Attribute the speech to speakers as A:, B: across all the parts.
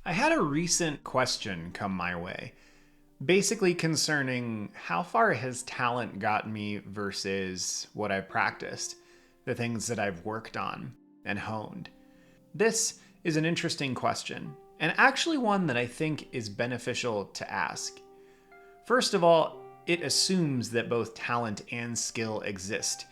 A: I had a recent question come my way, basically concerning how far has talent gotten me versus what I've practiced, the things that I've worked on and honed. This is an interesting question, and actually one that I think is beneficial to ask. First of all, it assumes that both talent and skill exist,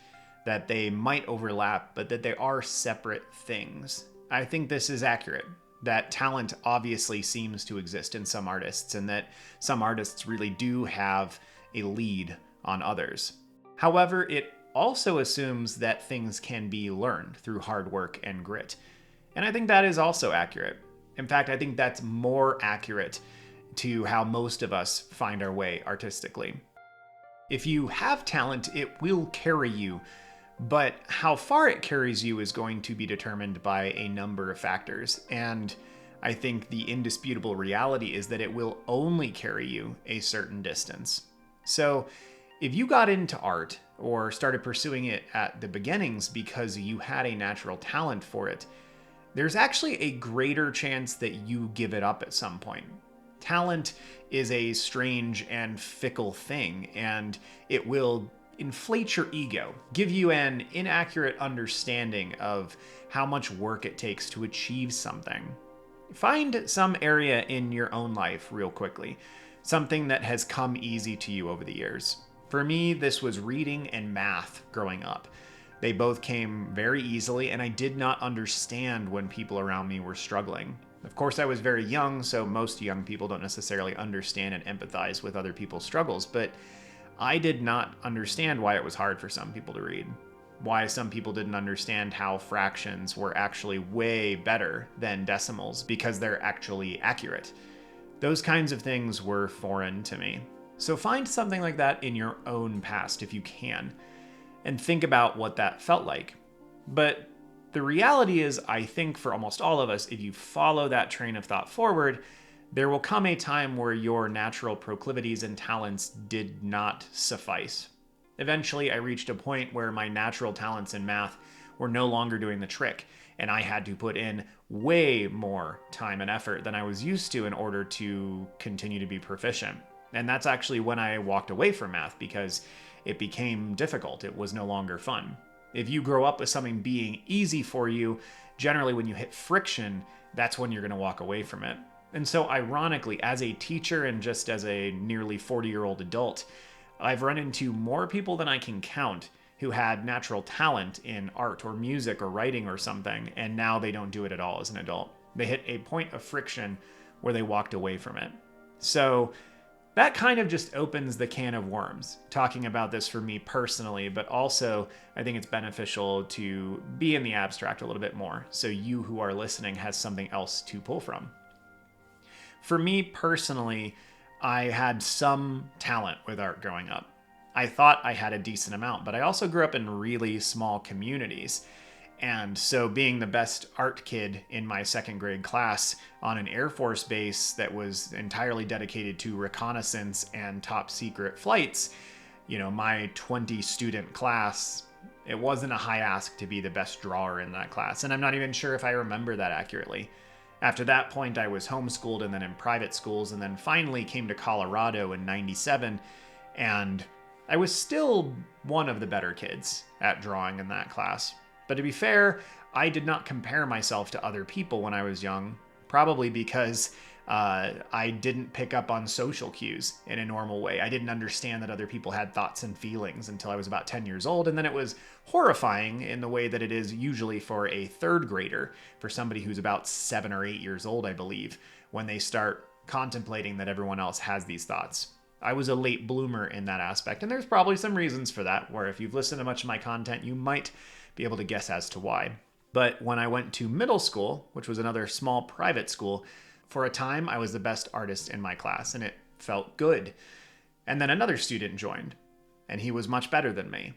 A: that they might overlap, but that they are separate things. I think this is accurate. That talent obviously seems to exist in some artists, and that some artists really do have a lead on others. However, it also assumes that things can be learned through hard work and grit. And I think that is also accurate. In fact, I think that's more accurate to how most of us find our way artistically. If you have talent, it will carry you, but how far it carries you is going to be determined by a number of factors. And I think the indisputable reality is that it will only carry you a certain distance. So if you got into art or started pursuing it at the beginnings because you had a natural talent for it, there's actually a greater chance that you give it up at some point. Talent is a strange and fickle thing, and it will inflate your ego, give you an inaccurate understanding of how much work it takes to achieve something. Find some area in your own life real quickly, something that has come easy to you over the years. For me, this was reading and math growing up. They both came very easily, and I did not understand when people around me were struggling. Of course, I was very young, so most young people don't necessarily understand and empathize with other people's struggles, but I did not understand why it was hard for some people to read. Why some people didn't understand how fractions were actually way better than decimals because they're actually accurate. Those kinds of things were foreign to me. So find something like that in your own past if you can, and think about what that felt like. But the reality is, I think for almost all of us, if you follow that train of thought forward, there will come a time where your natural proclivities and talents did not suffice. Eventually, I reached a point where my natural talents in math were no longer doing the trick, and I had to put in way more time and effort than I was used to in order to continue to be proficient. And that's actually when I walked away from math because it became difficult. It was no longer fun. If you grow up with something being easy for you, generally when you hit friction, that's when you're going to walk away from it. And so ironically, as a teacher and just as a nearly 40-year-old adult, I've run into more people than I can count who had natural talent in art or music or writing or something, and now they don't do it at all as an adult. They hit a point of friction where they walked away from it. So that kind of just opens the can of worms, talking about this for me personally, but also I think it's beneficial to be in the abstract a little bit more, so you who are listening has something else to pull from. For me personally, I had some talent with art growing up. I thought I had a decent amount, but I also grew up in really small communities. And so being the best art kid in my second grade class on an Air Force base that was entirely dedicated to reconnaissance and top secret flights, my 20 student class, it wasn't a high ask to be the best drawer in that class. And I'm not even sure if I remember that accurately. After that point, I was homeschooled and then in private schools, and then finally came to Colorado in '97, and I was still one of the better kids at drawing in that class. But to be fair, I did not compare myself to other people when I was young, probably because I didn't pick up on social cues in a normal way. I didn't understand that other people had thoughts and feelings until I was about 10 years old, and then it was horrifying in the way that it is usually for a third grader, for somebody who's about 7 or 8 years old, I believe, when they start contemplating that everyone else has these thoughts. I was a late bloomer in that aspect, and there's probably some reasons for that, where if you've listened to much of my content, you might be able to guess as to why. But when I went to middle school, which was another small private school, for a time I was the best artist in my class, and it felt good. And then another student joined, and he was much better than me.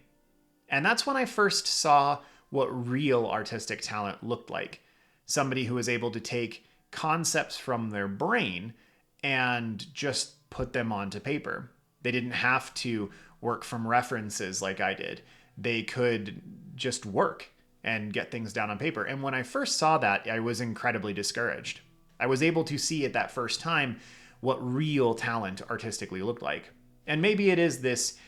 A: And that's when I first saw what real artistic talent looked like. Somebody who was able to take concepts from their brain and just put them onto paper. They didn't have to work from references like I did. They could just work and get things down on paper. And when I first saw that, I was incredibly discouraged. I was able to see at that first time what real talent artistically looked like. And maybe it is this,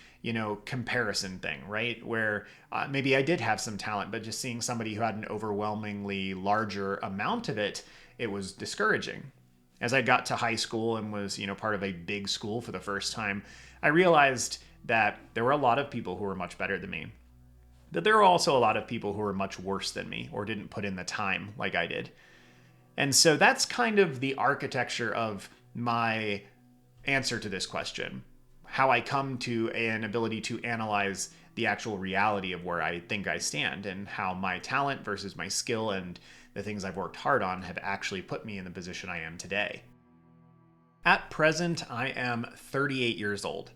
A: comparison thing, right? Where maybe I did have some talent, but just seeing somebody who had an overwhelmingly larger amount of it, it was discouraging. As I got to high school and was, part of a big school for the first time, I realized that there were a lot of people who were much better than me. That there were also a lot of people who were much worse than me or didn't put in the time like I did. And so that's kind of the architecture of my answer to this question. How I come to an ability to analyze the actual reality of where I think I stand and how my talent versus my skill and the things I've worked hard on have actually put me in the position I am today. At present, I am 38 years old.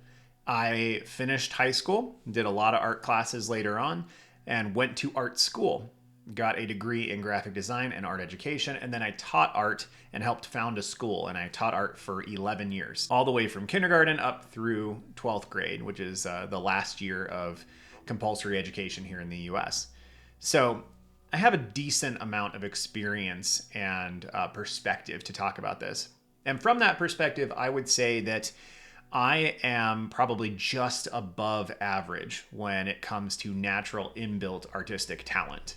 A: I finished high school, did a lot of art classes later on, and went to art school. Got a degree in graphic design and art education, and then I taught art and helped found a school, and I taught art for 11 years, all the way from kindergarten up through 12th grade, which is the last year of compulsory education here in the US. So I have a decent amount of experience and perspective to talk about this. And from that perspective, I would say that I am probably just above average when it comes to natural inbuilt artistic talent.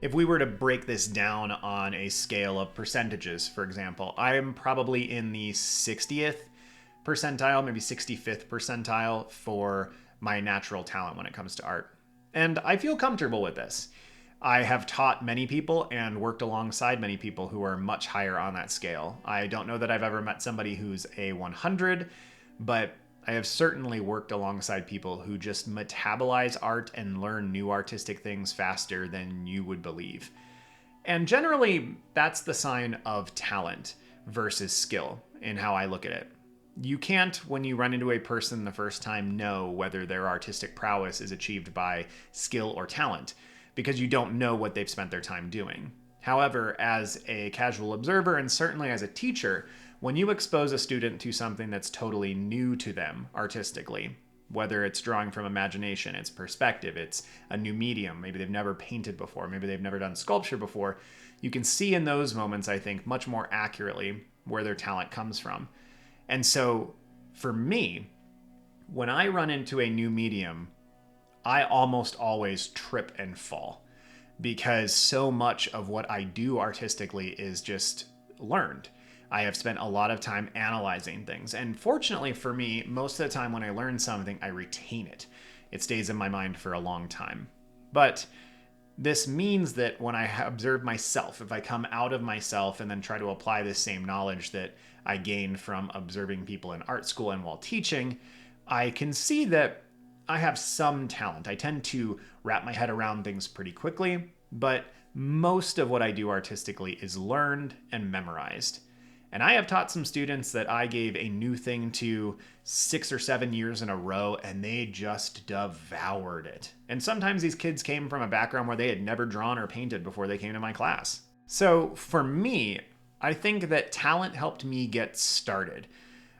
A: If we were to break this down on a scale of percentages, for example, I am probably in the 60th percentile, maybe 65th percentile for my natural talent when it comes to art. And I feel comfortable with this. I have taught many people and worked alongside many people who are much higher on that scale. I don't know that I've ever met somebody who's a 100, but I have certainly worked alongside people who just metabolize art and learn new artistic things faster than you would believe. And generally, that's the sign of talent versus skill in how I look at it. You can't, when you run into a person the first time, know whether their artistic prowess is achieved by skill or talent, because you don't know what they've spent their time doing. However, as a casual observer and certainly as a teacher, when you expose a student to something that's totally new to them artistically, whether it's drawing from imagination, it's perspective, it's a new medium, maybe they've never painted before, maybe they've never done sculpture before, you can see in those moments, I think, much more accurately where their talent comes from. And so for me, when I run into a new medium, I almost always trip and fall because so much of what I do artistically is just learned. I have spent a lot of time analyzing things. And fortunately for me, most of the time when I learn something, I retain it. It stays in my mind for a long time. But this means that when I observe myself, if I come out of myself and then try to apply this same knowledge that I gained from observing people in art school and while teaching, I can see that I have some talent. I tend to wrap my head around things pretty quickly, but most of what I do artistically is learned and memorized. And I have taught some students that I gave a new thing to 6 or 7 years in a row, and they just devoured it. And sometimes these kids came from a background where they had never drawn or painted before they came to my class. So for me, I think that talent helped me get started.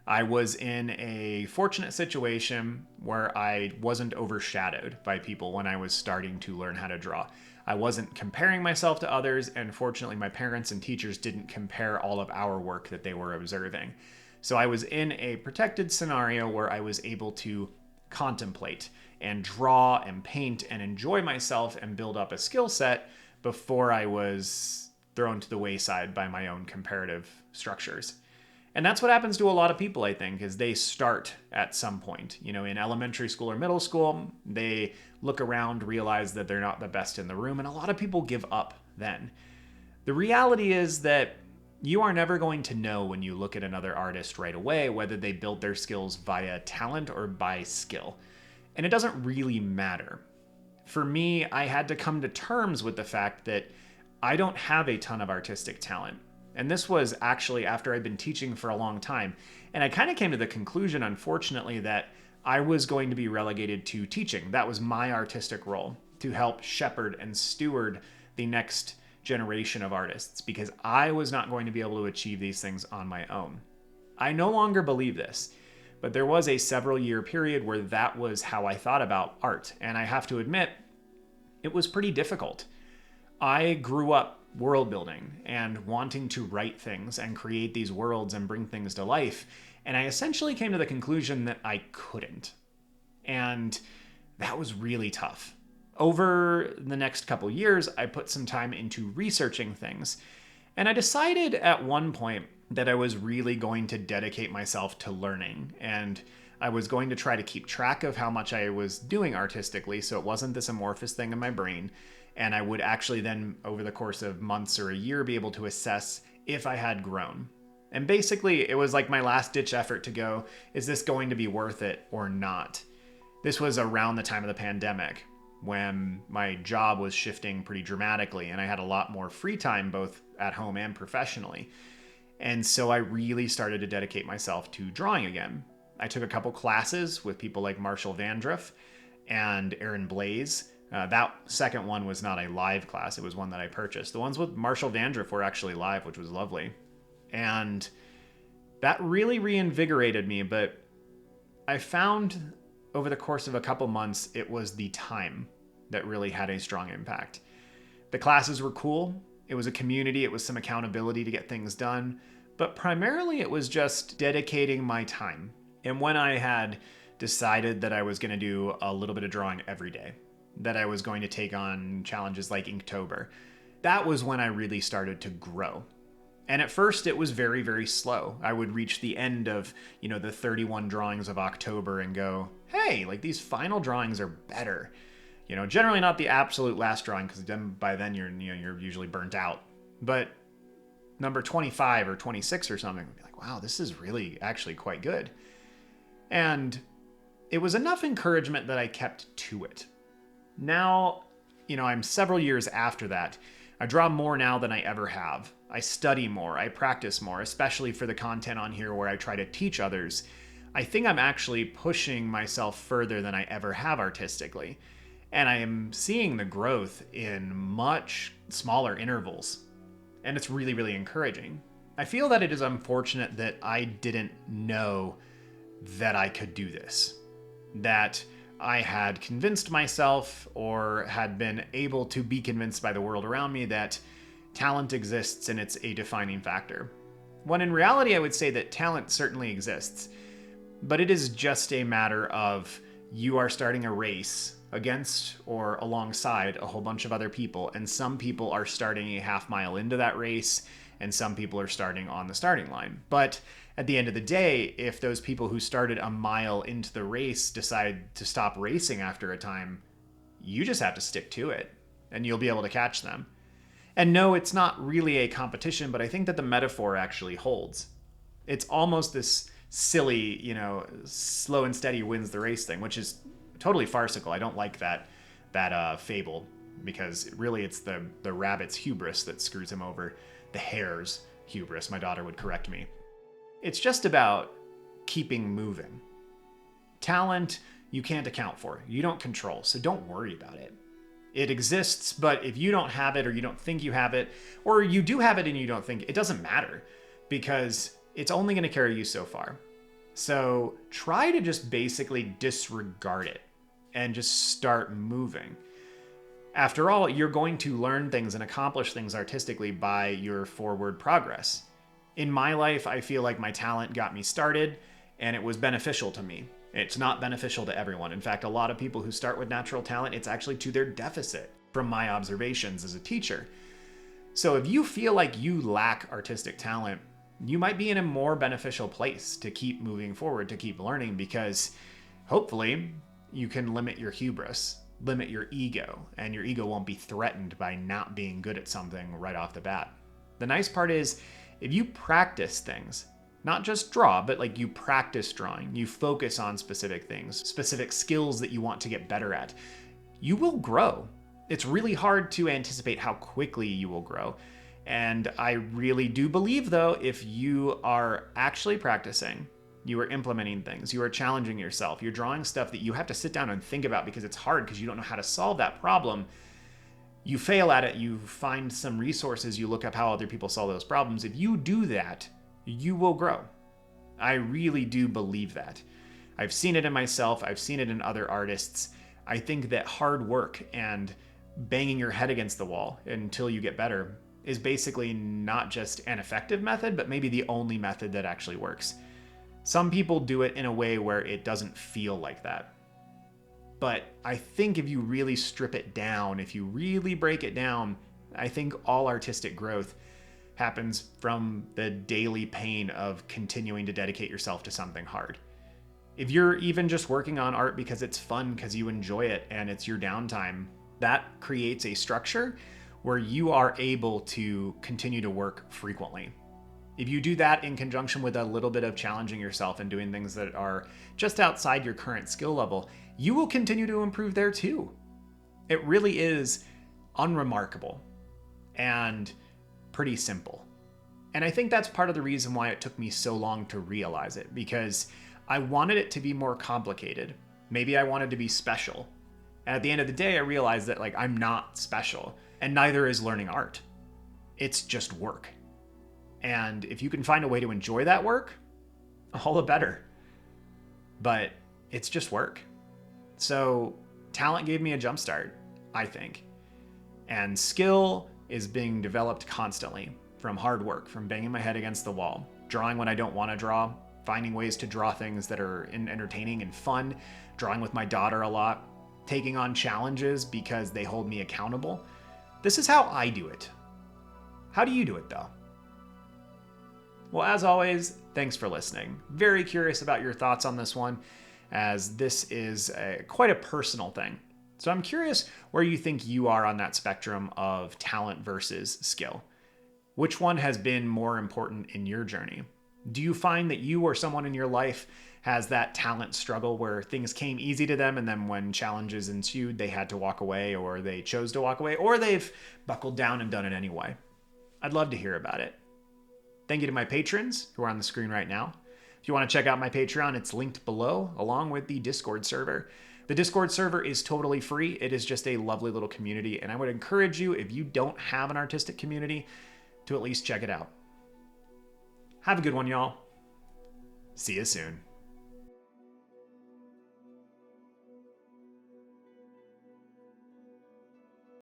A: I was in a fortunate situation where I wasn't overshadowed by people when I was starting to learn how to draw. I wasn't comparing myself to others, and fortunately my parents and teachers didn't compare all of our work that they were observing. So I was in a protected scenario where I was able to contemplate and draw and paint and enjoy myself and build up a skill set before I was thrown to the wayside by my own comparative structures. And that's what happens to a lot of people, I think, is they start at some point. In elementary school or middle school, they look around, realize that they're not the best in the room, and a lot of people give up then. The reality is that you are never going to know when you look at another artist right away whether they built their skills via talent or by skill. And it doesn't really matter. For me, I had to come to terms with the fact that I don't have a ton of artistic talent. And this was actually after I'd been teaching for a long time. And I kind of came to the conclusion, unfortunately, that I was going to be relegated to teaching. That was my artistic role, to help shepherd and steward the next generation of artists, because I was not going to be able to achieve these things on my own. I no longer believe this, but there was a several-year period where that was how I thought about art. And I have to admit, it was pretty difficult. I grew up world building and wanting to write things and create these worlds and bring things to life. And I essentially came to the conclusion that I couldn't. And that was really tough. Over the next couple years, I put some time into researching things. And I decided at one point that I was really going to dedicate myself to learning. And I was going to try to keep track of how much I was doing artistically, so it wasn't this amorphous thing in my brain. And I would actually then, over the course of months or a year, be able to assess if I had grown. And basically, it was like my last-ditch effort to go, is this going to be worth it or not? This was around the time of the pandemic, when my job was shifting pretty dramatically, and I had a lot more free time, both at home and professionally. And so I really started to dedicate myself to drawing again. I took a couple classes with people like Marshall Vandruff and Aaron Blaze. That second one was not a live class. It was one that I purchased. The ones with Marshall Vandruff were actually live, which was lovely. And that really reinvigorated me. But I found over the course of a couple months, it was the time that really had a strong impact. The classes were cool. It was a community. It was some accountability to get things done. But primarily, it was just dedicating my time. And when I had decided that I was going to do a little bit of drawing every day, that I was going to take on challenges like Inktober, that was when I really started to grow. And at first it was very, very slow. I would reach the end of, the 31 drawings of October and go, hey, like these final drawings are better. Generally not the absolute last drawing, because then by then you're usually burnt out. But number 25 or 26 or something would be like, wow, this is really actually quite good. And it was enough encouragement that I kept to it. Now, I'm several years after that. I draw more now than I ever have. I study more, I practice more, especially for the content on here where I try to teach others. I think I'm actually pushing myself further than I ever have artistically. And I am seeing the growth in much smaller intervals. And it's really, really encouraging. I feel that it is unfortunate that I didn't know that I could do this. That I had convinced myself or had been able to be convinced by the world around me that talent exists and it's a defining factor. When in reality, I would say that talent certainly exists, but it is just a matter of you are starting a race against or alongside a whole bunch of other people, and some people are starting a half mile into that race, and some people are starting on the starting line. But at the end of the day, if those people who started a mile into the race decide to stop racing after a time, you just have to stick to it, and you'll be able to catch them. And no, it's not really a competition, but I think that the metaphor actually holds. It's almost this silly, slow and steady wins the race thing, which is totally farcical. I don't like that fable, because really it's the rabbit's hubris that screws him over. The hare's hubris, my daughter would correct me. It's just about keeping moving. Talent, you can't account for. You don't control, so don't worry about it. It exists, but if you don't have it, or you don't think you have it, or you do have it and you don't think, it doesn't matter, because it's only going to carry you so far. So try to just basically disregard it and just start moving. After all, you're going to learn things and accomplish things artistically by your forward progress. In my life, I feel like my talent got me started, and it was beneficial to me. It's not beneficial to everyone. In fact, a lot of people who start with natural talent, it's actually to their deficit, from my observations as a teacher. So if you feel like you lack artistic talent, you might be in a more beneficial place to keep moving forward, to keep learning, because hopefully you can limit your hubris, limit your ego, and your ego won't be threatened by not being good at something right off the bat. The nice part is, if you practice things, not just draw, but like you practice drawing, you focus on specific things, specific skills that you want to get better at, you will grow. It's really hard to anticipate how quickly you will grow. And I really do believe, though, if you are actually practicing, you are implementing things, you are challenging yourself, you're drawing stuff that you have to sit down and think about because it's hard, because you don't know how to solve that problem. You fail at it, you find some resources, you look up how other people solve those problems. If you do that, you will grow. I really do believe that. I've seen it in myself, I've seen it in other artists. I think that hard work and banging your head against the wall until you get better is basically not just an effective method, but maybe the only method that actually works. Some people do it in a way where it doesn't feel like that. But I think if you really strip it down, if you really break it down, I think all artistic growth happens from the daily pain of continuing to dedicate yourself to something hard. If you're even just working on art because it's fun, because you enjoy it and it's your downtime, that creates a structure where you are able to continue to work frequently. If you do that in conjunction with a little bit of challenging yourself and doing things that are just outside your current skill level, you will continue to improve there too. It really is unremarkable and pretty simple. And I think that's part of the reason why it took me so long to realize it, because I wanted it to be more complicated. Maybe I wanted to be special. And at the end of the day, I realized that I'm not special, and neither is learning art. It's just work. And if you can find a way to enjoy that work, all the better. But it's just work. So talent gave me a jump start, I think. And skill is being developed constantly from hard work, from banging my head against the wall, drawing when I don't want to draw, finding ways to draw things that are entertaining and fun, drawing with my daughter a lot, taking on challenges because they hold me accountable. This is how I do it. How do you do it though? Well, as always, thanks for listening. Very curious about your thoughts on this one, as this is quite a personal thing. So I'm curious where you think you are on that spectrum of talent versus skill. Which one has been more important in your journey? Do you find that you or someone in your life has that talent struggle where things came easy to them and then when challenges ensued, they had to walk away, or they chose to walk away, or they've buckled down and done it anyway? I'd love to hear about it. Thank you to my patrons who are on the screen right now. If you want to check out my Patreon, it's linked below, along with the Discord server. The Discord server is totally free. It is just a lovely little community, and I would encourage you, if you don't have an artistic community, to at least check it out. Have a good one, y'all. See you soon.